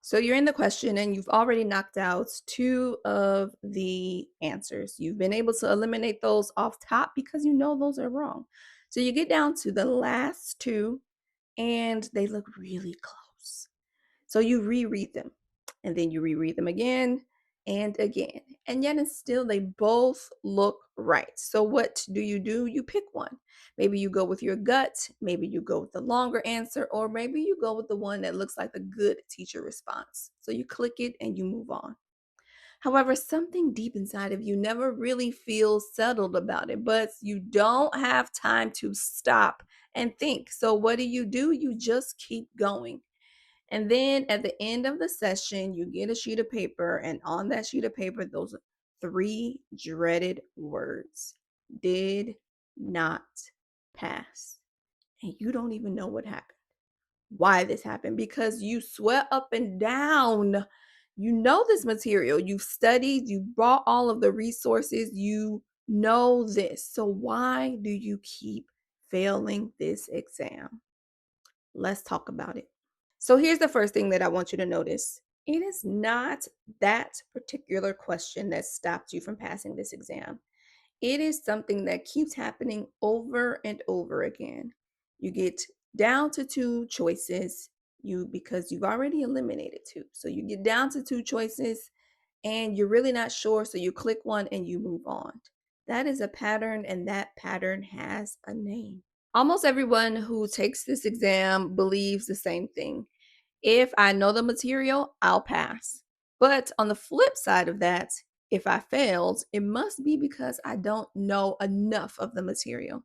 So you're in the question and you've already knocked out two of the answers. You've been able to eliminate those off top because you know those are wrong. So you get down to the last two and they look really close. So you reread them and then you reread them again and again. And yet and still they both look right. So what do? You pick one. Maybe you go with your gut, maybe you go with the longer answer, or maybe you go with the one that looks like a good teacher response. So you click it and you move on. However, something deep inside of you never really feels settled about it, but you don't have time to stop and think. So what do? You just keep going. And then at the end of the session, you get a sheet of paper, and on that sheet of paper, those three dreaded words: did not pass. And you don't even know what happened, why this happened, because you sweat up and down. You know this material, you've studied, you brought all of the resources, you know this. So why do you keep failing this exam? Let's talk about it. So here's the first thing that I want you to notice. It is not that particular question that stopped you from passing this exam. It is something that keeps happening over and over again. You get down to two choices, because you've already eliminated two. So you get down to two choices and you're really not sure, so you click one and you move on. That is a pattern, and that pattern has a name. Almost everyone who takes this exam believes the same thing. If I know the material, I'll pass. But on the flip side of that, if I failed, it must be because I don't know enough of the material.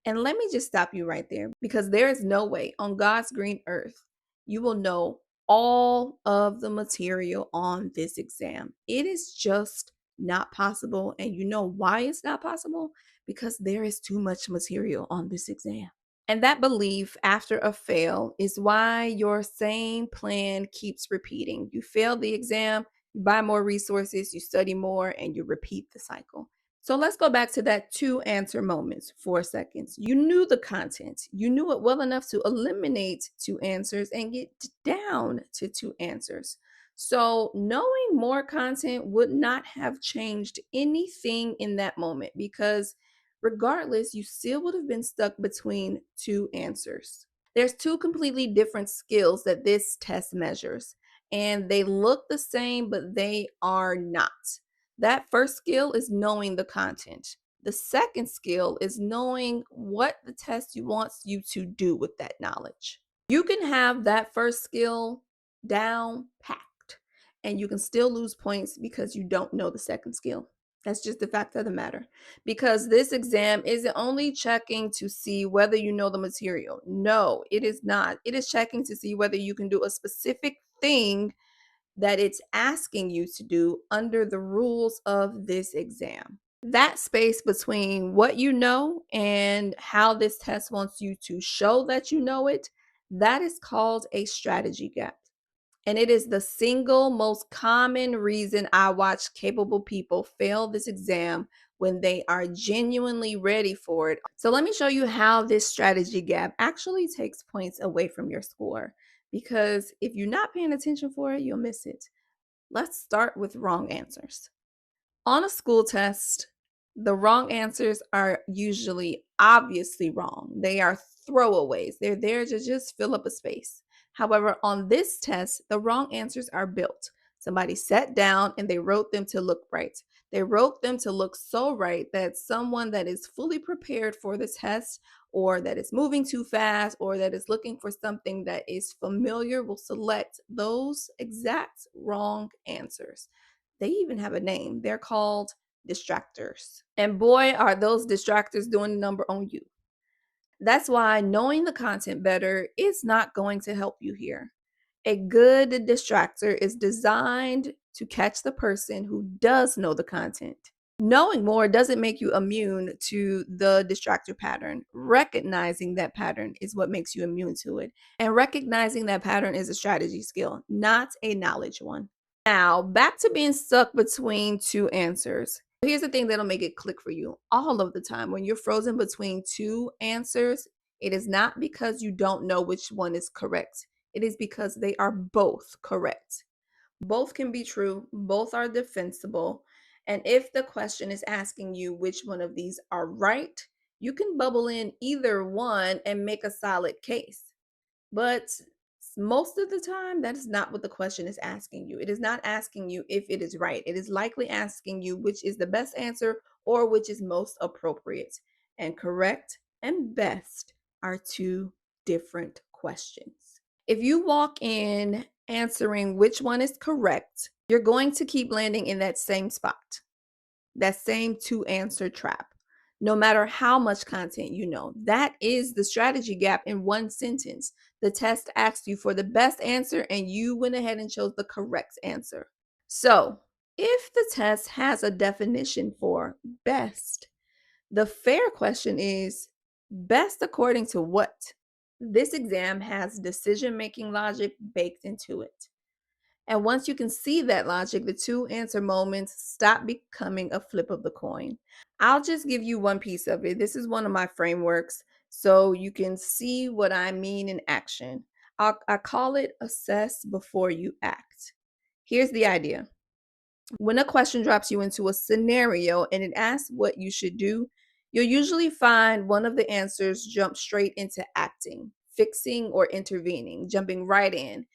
And let me just stop you right there, because there is no way on God's green earth you will know all of the material on this exam. It is just not possible. And you know why it's not possible? Because there is too much material on this exam. And that belief after a fail is why your same plan keeps repeating. You fail the exam, you buy more resources, you study more, and you repeat the cycle. So let's go back to that two answer moments for a second. You knew the content, you knew it well enough to eliminate two answers and get down to two answers. So knowing more content would not have changed anything in that moment, because regardless, you still would have been stuck between two answers. There's two completely different skills that this test measures, and they look the same, but they are not. That first skill is knowing the content. The second skill is knowing what the test wants you to do with that knowledge. You can have that first skill down packed, and you can still lose points because you don't know the second skill. That's just the fact of the matter. Because this exam isn't only checking to see whether you know the material. No, it is not. It is checking to see whether you can do a specific thing that it's asking you to do under the rules of this exam. That space between what you know and how this test wants you to show that you know it, that is called a strategy gap. And it is the single most common reason I watch capable people fail this exam when they are genuinely ready for it. So let me show you how this strategy gap actually takes points away from your score. Because if you're not paying attention for it, you'll miss it. Let's start with wrong answers. On a school test, the wrong answers are usually obviously wrong. They are throwaways. They're there to just fill up a space. However, on this test, the wrong answers are built. Somebody sat down and they wrote them to look right. They wrote them to look so right that someone that is fully prepared for the test, or that is moving too fast, or that is looking for something that is familiar, will select those exact wrong answers. They even have a name. They're called distractors. And boy, are those distractors doing the number on you. That's why knowing the content better is not going to help you here. A good distractor is designed to catch the person who does know the content. Knowing more doesn't make you immune to the distractor pattern. Recognizing that pattern is what makes you immune to it. And recognizing that pattern is a strategy skill, not a knowledge one. Now, back to being stuck between two answers. Here's the thing that'll make it click for you all of the time. When you're frozen between two answers, it is not because you don't know which one is correct. It is because they are both correct. Both can be true, both are defensible. And if the question is asking you which one of these are right, you can bubble in either one and make a solid case. But most of the time, that is not what the question is asking you. It is not asking you if it is right. It is likely asking you which is the best answer or which is most appropriate. And correct and best are two different questions. If you walk in answering which one is correct, you're going to keep landing in that same spot, that same two answer trap, no matter how much content you know. That is the strategy gap in one sentence. The test asked you for the best answer, and you went ahead and chose the correct answer. So, if the test has a definition for best, the fair question is best according to what? This exam has decision making logic baked into it. And once you can see that logic, the two answer moments stop becoming a flip of the coin. I'll just give you one piece of it. This is one of my frameworks, so you can see what I mean in action. I call it assess before you act. Here's the idea. When a question drops you into a scenario and it asks what you should do, you'll usually find one of the answers jump straight into acting, fixing, or intervening, jumping right in.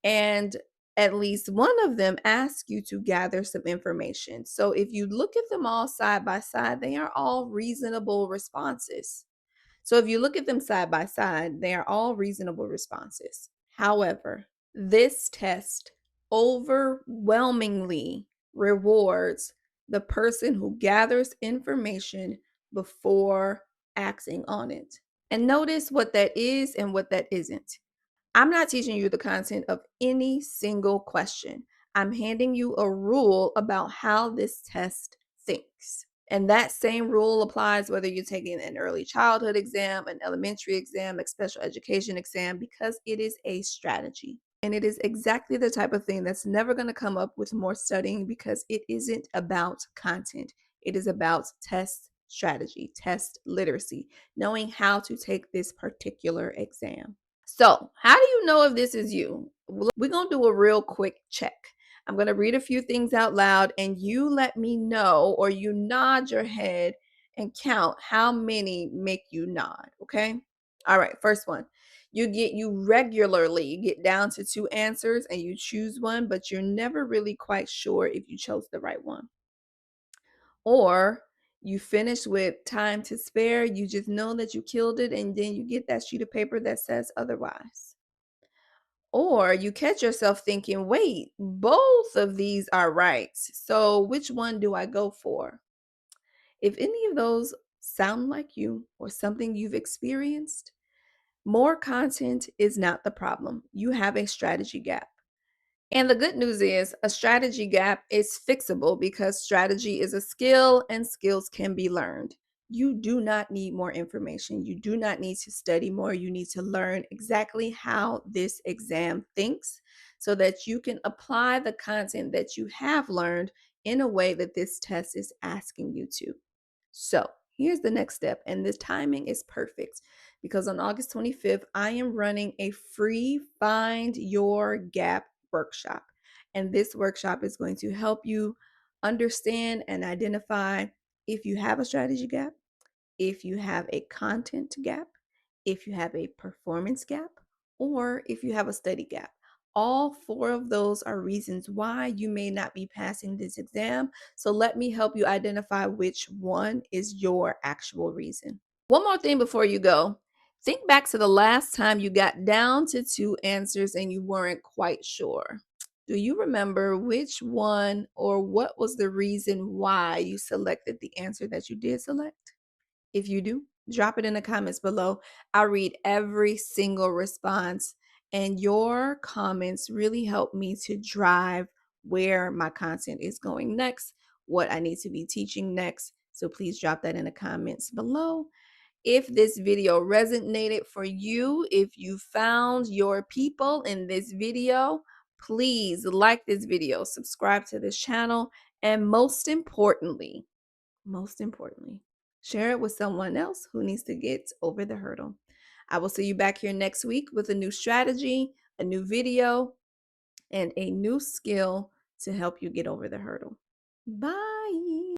And at least one of them asks you to gather some information. So if you look at them all side by side, they are all reasonable responses. So if you look at them side by side, they are all reasonable responses. However, this test overwhelmingly rewards the person who gathers information before acting on it. And notice what that is and what that isn't. I'm not teaching you the content of any single question. I'm handing you a rule about how this test thinks. And that same rule applies whether you're taking an early childhood exam, an elementary exam, a special education exam, because it is a strategy. And it is exactly the type of thing that's never going to come up with more studying because it isn't about content. It is about test strategy, test literacy, knowing how to take this particular exam. So, how do you know if this is you? We're going to do a real quick check. I'm going to read a few things out loud and you let me know, or you nod your head and count how many make you nod, okay? All right, first one. You regularly get down to two answers and you choose one, but you're never really quite sure if you chose the right one. Or you finish with time to spare, you just know that you killed it, and then you get that sheet of paper that says otherwise. Or you catch yourself thinking, wait, both of these are right. So which one do I go for? If any of those sound like you or something you've experienced, more content is not the problem. You have a strategy gap. And the good news is a strategy gap is fixable because strategy is a skill and skills can be learned. You do not need more information. You do not need to study more. You need to learn exactly how this exam thinks so that you can apply the content that you have learned in a way that this test is asking you to. So here's the next step, and this timing is perfect because on August 25th, I am running a free Find Your Gap workshop. And this workshop is going to help you understand and identify if you have a strategy gap, if you have a content gap, if you have a performance gap, or if you have a study gap. All four of those are reasons why you may not be passing this exam. So let me help you identify which one is your actual reason. One more thing before you go. Think back to the last time you got down to two answers and you weren't quite sure. Do you remember which one or what was the reason why you selected the answer that you did select? If you do, drop it in the comments below. I'll read every single response, and your comments really help me to drive where my content is going next, what I need to be teaching next. So please drop that in the comments below. If this video resonated for you, if you found your people in this video, please like this video, subscribe to this channel, and most importantly, share it with someone else who needs to get over the hurdle. I will see you back here next week with a new strategy, a new video, and a new skill to help you get over the hurdle. Bye.